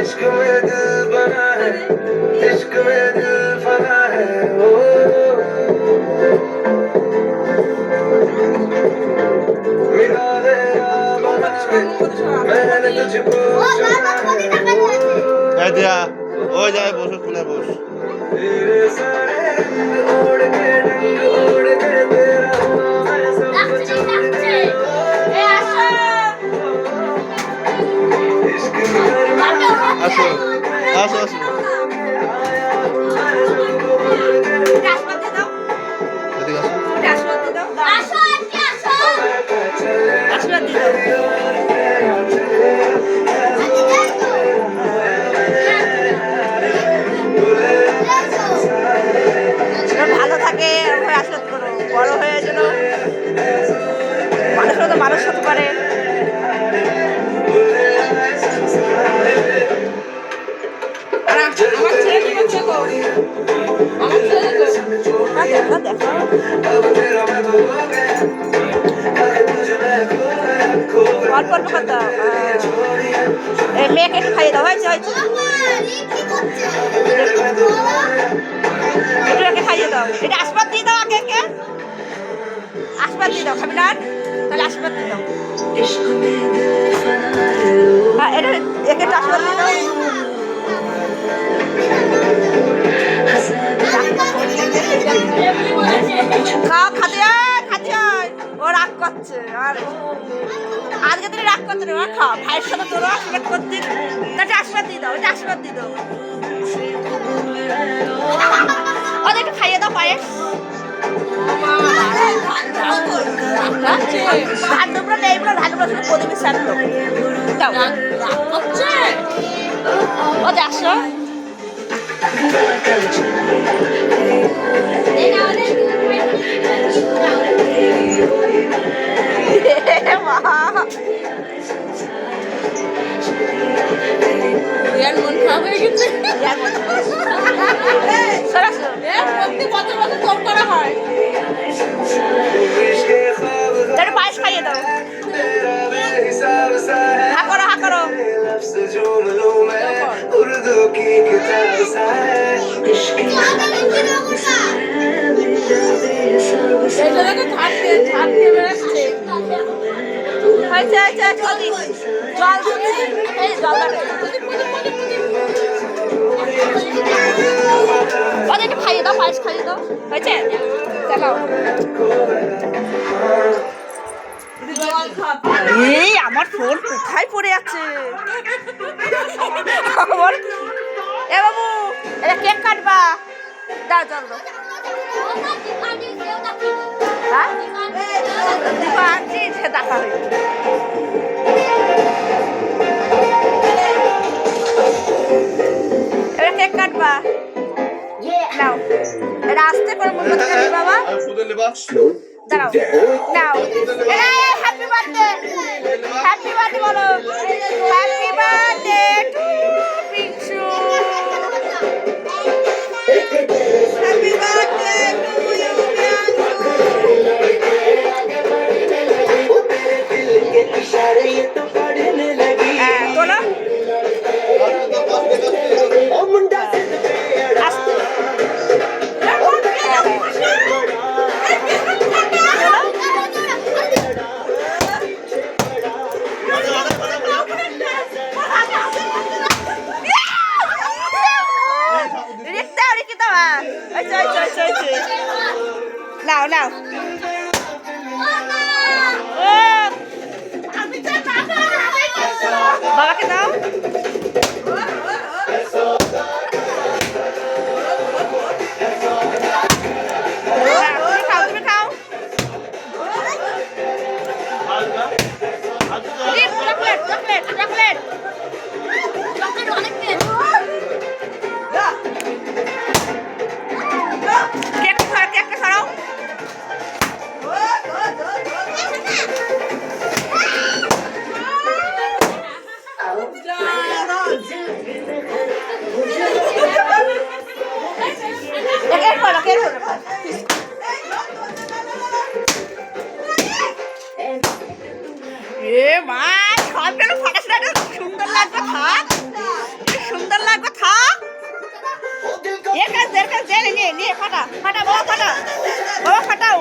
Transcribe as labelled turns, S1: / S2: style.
S1: इश्क में दिल बना है इश्क में दिल फना है ओ मिला दे बना है मैंने तुझको चुना है
S2: এই দিয়া ওই যায় বসে কোনে বস
S1: तेरे सारे रंग ओढ़ के तेरा हुआ मैं सब छोड़ के इश्क में
S2: আসো আসো আসো এদিকে আসো
S3: ভালো থাকে ওভাবে আশীর্বাদ করো, বড় হয়ে যেন মানুষের মতো মানুষ হতে পারে। দেখো অল্প অল্প খাতে মেয়েকে একটু খাইয়ে দাও, হয়েছে হয়েছে একটু একে খাইয়ে দাও, এটা আশীর্বাদ দিয়ে দাও, আগে একে আশীর্বাদ দিয়ে দাও, খাবি না তাহলে আশীর্বাদ দিয়ে দাও, হ্যাঁ এটা একে একটু আশীর্বাদ দিয়ে দাও। খাও খাতে খাতে ও রাগ করছে, আর আজকে তুমি রাগ করছে না, খাও ভাইয়ের সাথে তোরও আশীর্বাদ করতে, তাকে আশীর্বাদ দিয়ে দাও, এটা আশীর্বাদ দিয়ে দাও, ওদের একটু খাইয়ে দাও পায়েস, ভাত দুপুরে নেই বলে ভাত দুপুরে প্রদীপের সাথে দাও, ওদের আসো মন খারাপ হয়ে গেছে, তোর করা হয় পায়েস খাইয়ে দাও, হা করো হা করো
S1: उर्दू की किताब सा है इश्क
S3: ওদেরকে খাইয়ে দাও, পায়েস খাইয়ে দাও, হয়েছে দেখাও। এই আমার ফোন কোথায় পড়ে আছে আমার, এ বাবু এটা কেক কাটবা, দাও জল দাও, হ্যাঁ দীপা আনছি সে দেখা হয়েছে, এবার কেক কাটবা, নাও এটা আস্তে করে মন মতো খাবি বাবা, দাঁড়াও নাও, হ্যাপি বার্থডে হ্যাপি বার্থডে বলো, happy birthday to Pingshu, happy birthday to you তোলো আস্তে নাও নাও বাবাকে দাও, খাও তুমি খাও, চকলেট চকলেট চকলেট চকলেট অনেক কেকটা সরাও,
S1: Oh,
S3: মা সবগুলো ফাটাস না, সুন্দর লাগবে থাক, সুন্দর লাগবে থাক। এর কাছে নিয়ে নিয়ে ফাটা ফাটা বাবা, ফাটা বাবা, ফাটাও।